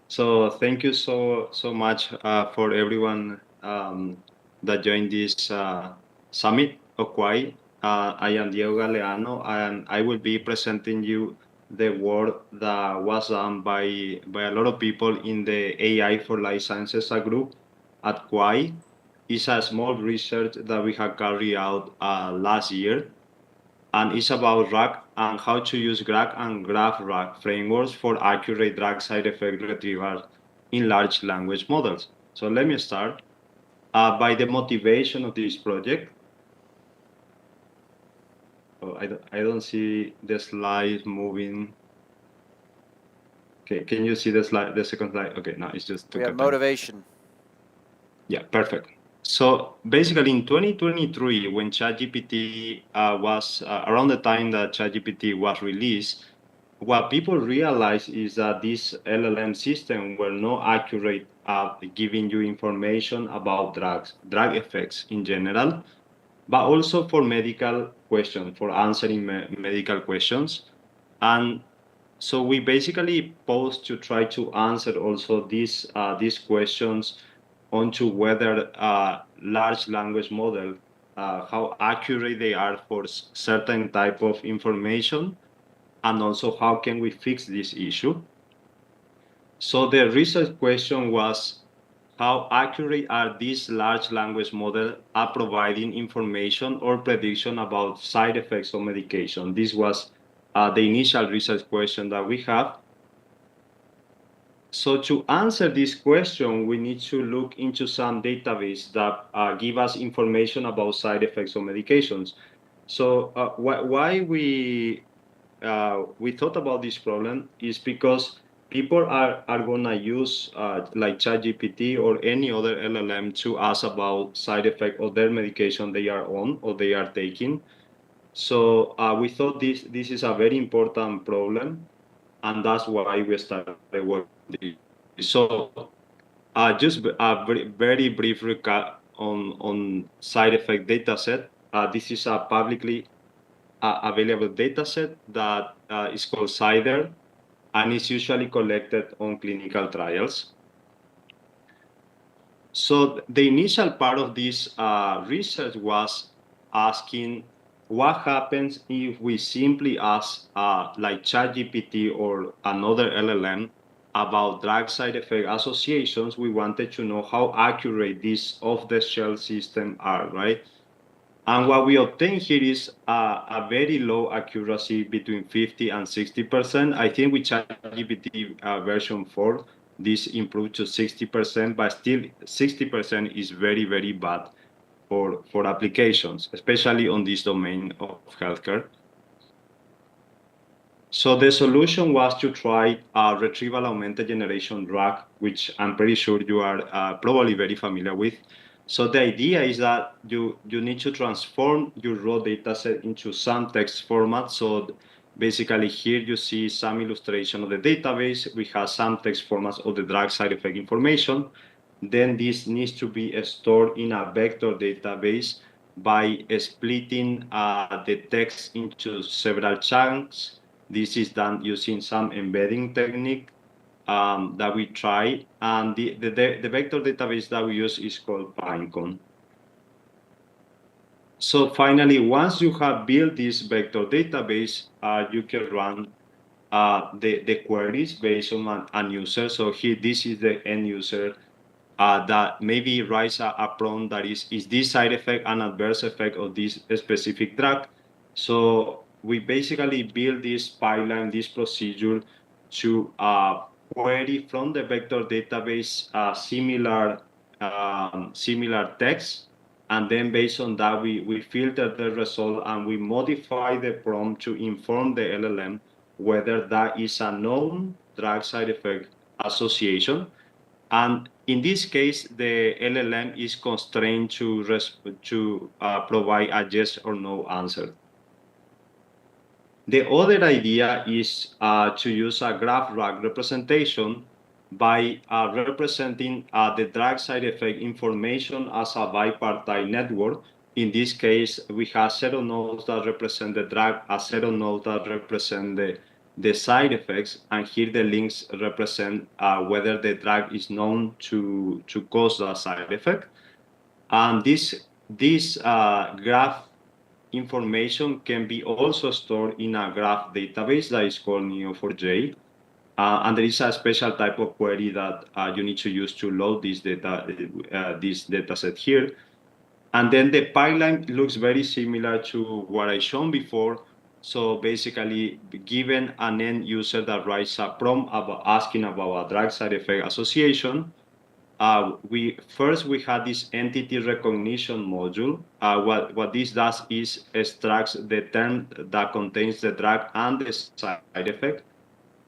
So thank you so much for everyone that joined this summit of Kwai. I am Diego Galeano, and I will be presenting you the work that was done by a lot of people in the AI for Life Sciences group at Kwai. It's a small research that we have carried out last year, and it's about RAG and how to use RAG and GraphRAG frameworks for accurate drug side effect retrieval in large language models. So let me start by the motivation of this project. Oh, I don't see the slide moving. Okay, can you see the slide, the second slide? Okay, no, it's just We took a have time. motivation. Yeah, perfect. So basically, in 2023, when ChatGPT was around the time that ChatGPT was released, what people realized is that these LLM systems were not accurate at giving you information about drug effects in general, but also for medical questions, for answering medical questions. And so we basically posed to try to answer also these questions onto whether large language model, how accurate they are for certain type of information, and also how can we fix this issue. So the research question was, how accurate are these large language models at providing information or prediction about side effects of medication? This was the initial research question that we have. So to answer this question, we need to look into some database that give us information about side effects of medications. So why we thought about this problem is because people are gonna use like ChatGPT or any other LLM to ask about side effect of their medication they are on or they are taking. So we thought this is a very important problem, and that's why we started working on this. So just a very brief recap on side effect dataset. This is a publicly available dataset that is called CIDR, and is usually collected on clinical trials. So the initial part of this research was asking what happens if we simply ask like ChatGPT or another LLM about drug side effect associations. We wanted to know how accurate these off-the-shelf systems are, right? And what we obtain here is a very low accuracy between 50 and 60%. I think with ChatGPT version 4, this improved to 60%, but still 60% is very bad for applications, especially on this domain of healthcare. So the solution was to try Retrieval Augmented Generation RAG, which I'm pretty sure you are probably very familiar with. So the idea is that you need to transform your raw dataset into some text format. So basically here you see some illustration of the database. We have some text formats of the drug side effect information. Then this needs to be stored in a vector database by splitting the text into several chunks. This is done using some embedding technique that we try, and the vector database that we use is called Pinecone. So finally, once you have built this vector database, you can run the queries based on an user. So here, this is the end user that maybe writes a prompt that is this side effect an adverse effect of this specific drug. So we basically build this pipeline, this procedure to query from the vector database similar text. And then based on that, we filter the result and we modify the prompt to inform the LLM whether that is a known drug side effect association. And in this case, the LLM is constrained to provide a yes or no answer. The other idea is to use a GraphRAG representation by representing the drug side effect information as a bipartite network. In this case, we have 0 nodes that represent the drug, a 0 node that represent the side effects, and here the links represent whether the drug is known to cause that side effect. And this graph information can be also stored in a graph database that is called Neo4j. And there is a special type of query that you need to use to load this data set here. And then the pipeline looks very similar to what I shown before. So basically, given an end user that writes a prompt about asking about a drug side effect association, we had this entity recognition module. What this does is extracts the term that contains the drug and the side effect.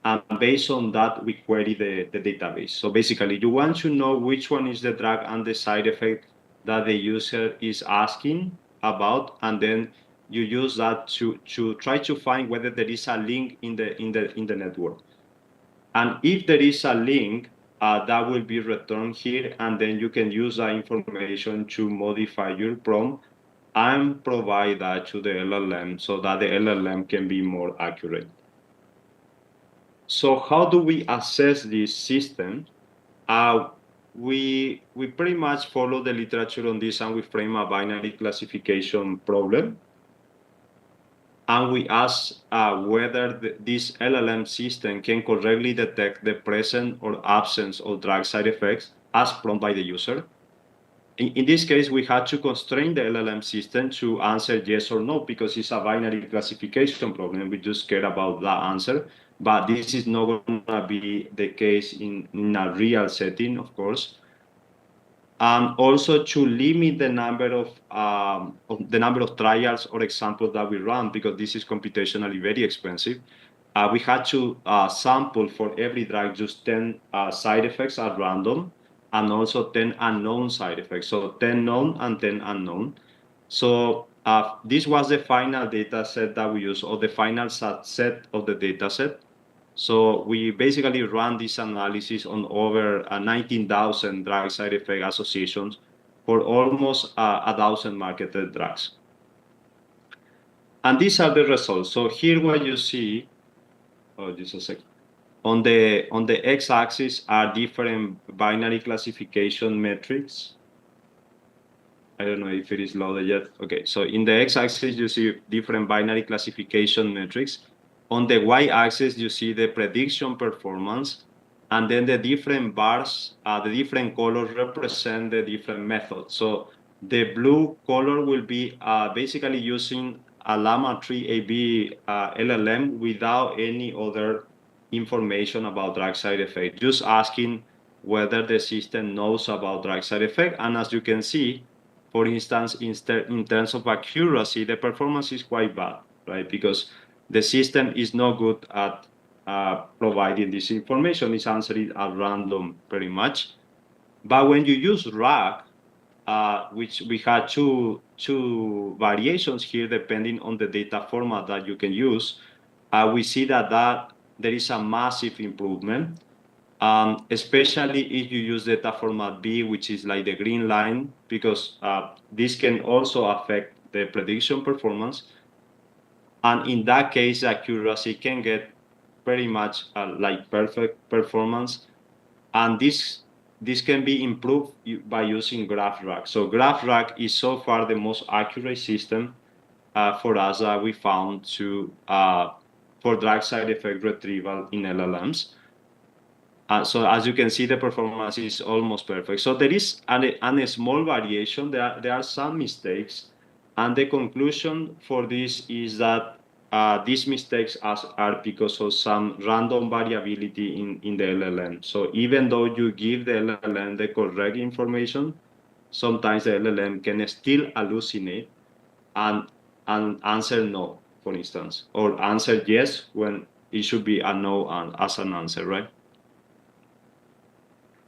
And based on that, we query the database. So basically, you want to know which one is the drug and the side effect that the user is asking about, and then you use that to try to find whether there is a link in the network. And if there is a link, that will be returned here, and then you can use that information to modify your prompt and provide that to the LLM so that the LLM can be more accurate. So how do we assess this system? We pretty much follow the literature on this, and we frame a binary classification problem. And we ask whether this LLM system can correctly detect the presence or absence of drug side effects as prompted by the user. In this case, we had to constrain the LLM system to answer yes or no, because it's a binary classification problem. We just care about that answer. But this is not going to be the case in a real setting, of course. Also to limit the number of trials or examples that we run, because this is computationally very expensive. We had to sample for every drug just 10 side effects at random, and also 10 unknown side effects. So 10 known and 10 unknown. So this was the final data set that we used, or the final subset of the data set. So we basically run this analysis on over 19,000 drug side effect associations for almost 1,000 marketed drugs. And these are the results. So here what you see, just a second. On the x-axis are different binary classification metrics. I don't know if it is loaded yet. Okay, so in the x-axis you see different binary classification metrics. On the y-axis, you see the prediction performance, and then the different bars, the different colors represent the different methods. So the blue color will be basically using a Llama 3AB LLM without any other information about drug side effect, just asking whether the system knows about drug side effect. And as you can see, for instance, in terms of accuracy, the performance is quite bad, right? Because the system is not good at providing this information. It's answering at random pretty much. But when you use RAG, which we had two variations here depending on the data format that you can use, we see that there is a massive improvement, especially if you use data format B, which is like the green line, because this can also affect the prediction performance. And in that case, accuracy can get pretty much like perfect performance. And this can be improved by using GraphRAG. So GraphRAG is so far the most accurate system for us that we found for drug side effect retrieval in LLMs. So as you can see, the performance is almost perfect. So there is a small variation. There are some mistakes. And the conclusion for this is that these mistakes are because of some random variability in the LLM. So even though you give the LLM the correct information, sometimes the LLM can still hallucinate and answer no, for instance, or answer yes when it should be a no as an answer, right?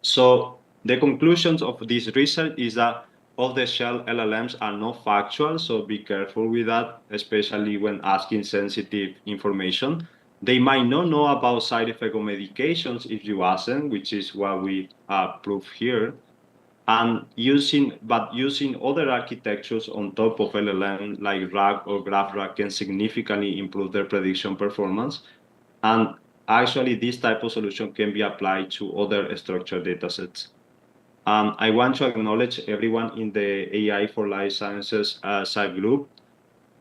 So the conclusions of this research is that off-the-shelf LLMs are not factual, so be careful with that, especially when asking sensitive information. They might not know about side effect of medications if you ask them, which is what we prove here. And using other architectures on top of LLM, like RAG or GraphRAG, can significantly improve their prediction performance. And actually, this type of solution can be applied to other structured data sets. I want to acknowledge everyone in the AI for Life Sciences side group.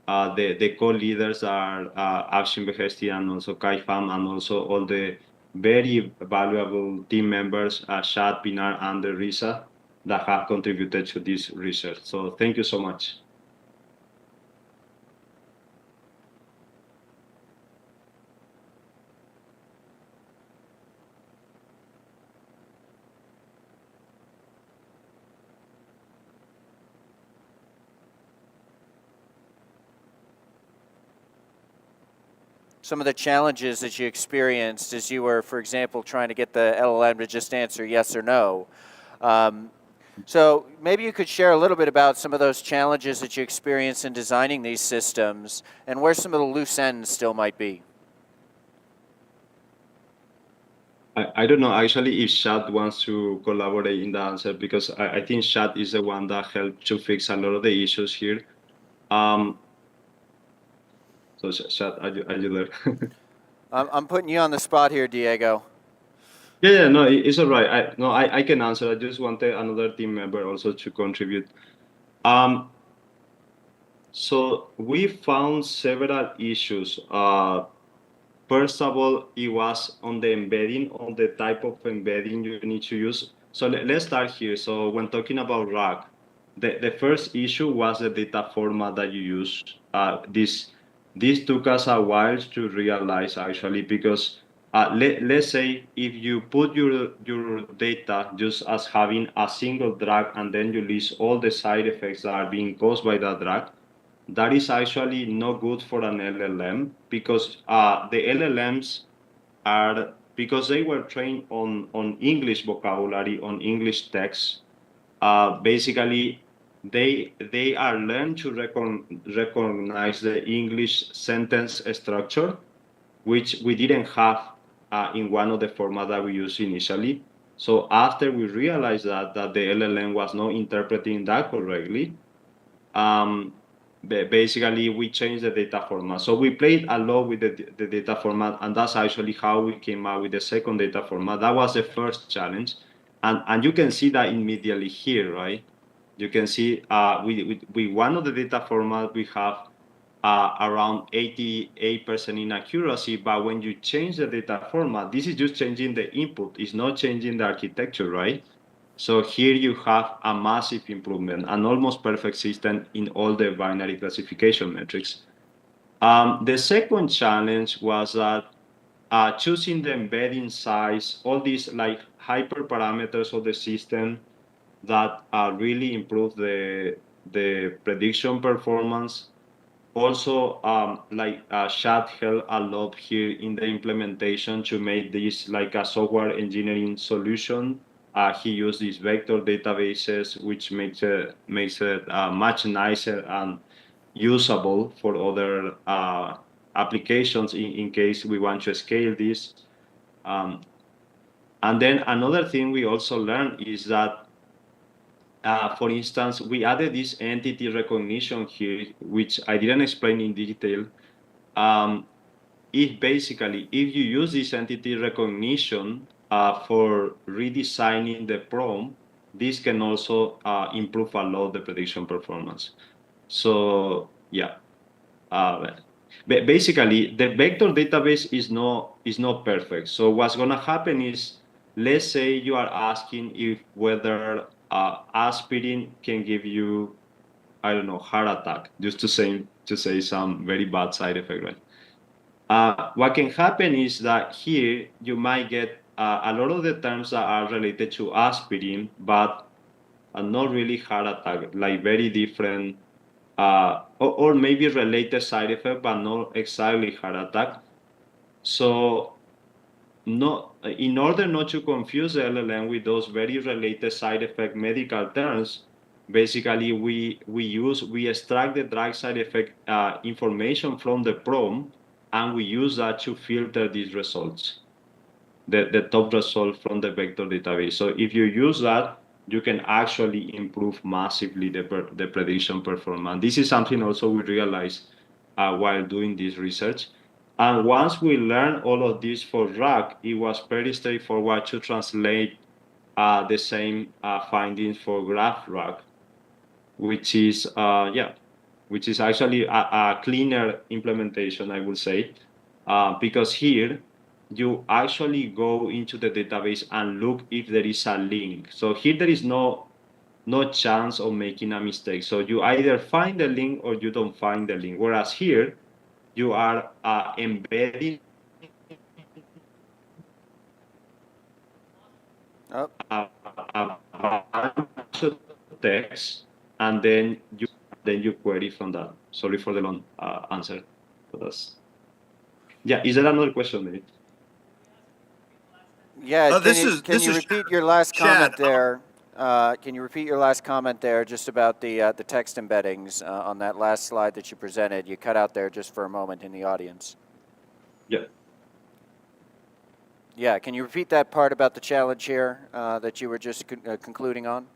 The co-leaders are Afshin Behesti and also Kai Pham, and also all the very valuable team members, Shad, Pinar, and Risa, that have contributed to this research. So thank you so much. Some of the challenges that you experienced as you were, for example, trying to get the LLM to just answer yes or no. So maybe you could share a little bit about some of those challenges that you experienced in designing these systems and where some of the loose ends still might be. I don't know actually if Shad wants to collaborate in the answer, because I think Shad is the one that helped to fix a lot of the issues here. So Shad, are you there? I'm putting you on the spot here, Diego. Yeah, no, it's all right. I can answer. I just wanted another team member also to contribute. So we found several issues. First of all, it was on the embedding, on the type of embedding you need to use. So let's start here. So when talking about RAG, the first issue was the data format that you use. This took us a while to realize actually, because let's say if you put your data just as having a single drug and then you list all the side effects that are being caused by that drug, that is actually not good for an LLM, because the LLMs are, because they were trained on English vocabulary, on English text. Basically, they are learned to recognize the English sentence structure, which we didn't have in one of the formats that we used initially. So after we realized that the LLM was not interpreting that correctly, basically we changed the data format. So we played a lot with the data format, and that's actually how we came out with the second data format. That was the first challenge. And you can see that immediately here, right? You can see with one of the data format, we have around 88% inaccuracy, but when you change the data format, this is just changing the input. It's not changing the architecture, right? So here you have a massive improvement, an almost perfect system in all the binary classification metrics. The second challenge was that choosing the embedding size, all these like hyperparameters of the system that really improve the prediction performance. Also, Shad helped a lot here in the implementation to make this like a software engineering solution. He used these vector databases, which makes it much nicer and usable for other applications in case we want to scale this. And then another thing we also learned is that, for instance, we added this entity recognition here, which I didn't explain in detail. If you use this entity recognition for redesigning the prompt, this can also improve a lot the prediction performance. So yeah, basically the vector database is not perfect. So what's gonna happen is, let's say you are asking if whether aspirin can give you, I don't know, heart attack, just to say some very bad side effect, right? What can happen is that here you might get a lot of the terms that are related to aspirin, but not really heart attack, like very different, or maybe related side effect, but not exactly heart attack. So no, in order not to confuse the LLM with those very related side effect medical terms, basically we extract the drug side effect information from the prompt, and we use that to filter these results, the top result from the vector database. So if you use that, you can actually improve massively the prediction performance. This is something also we realized while doing this research. And once we learned all of this for RAG, it was pretty straightforward to translate the same findings for GraphRAG, which is which is actually a cleaner implementation, I would say, because here you actually go into the database and look if there is a link. So here there is no chance of making a mistake. So you either find the link or you don't find the link. Whereas here you are embedding Oh, a bunch of text, and then you query from that. Sorry for the long answer, but that's yeah. Is there another question, maybe? yeah. Can This you is repeat your last Chad. comment there? Can you repeat your last comment there, just about the text embeddings on that last slide that you presented? You cut out there just for a moment in the audience. Yeah. Yeah. Can you repeat that part about the challenge here that you were just concluding on?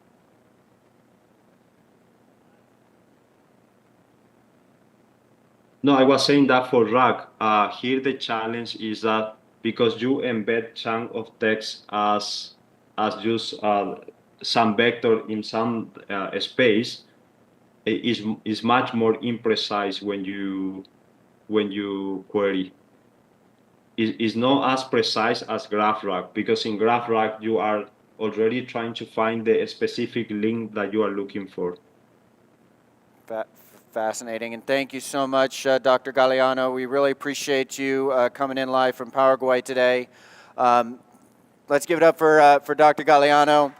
No, I was saying that for RAG, here the challenge is that because you embed chunk of text as just some vector in some space, it is much more imprecise when you query. Is not as precise as GraphRAG, because in GraphRAG you are already trying to find the specific link that you are looking for. Fascinating, and thank you so much, Dr. Galeano. We really appreciate you coming in live from Paraguay today. Let's give it up for Dr. Galeano.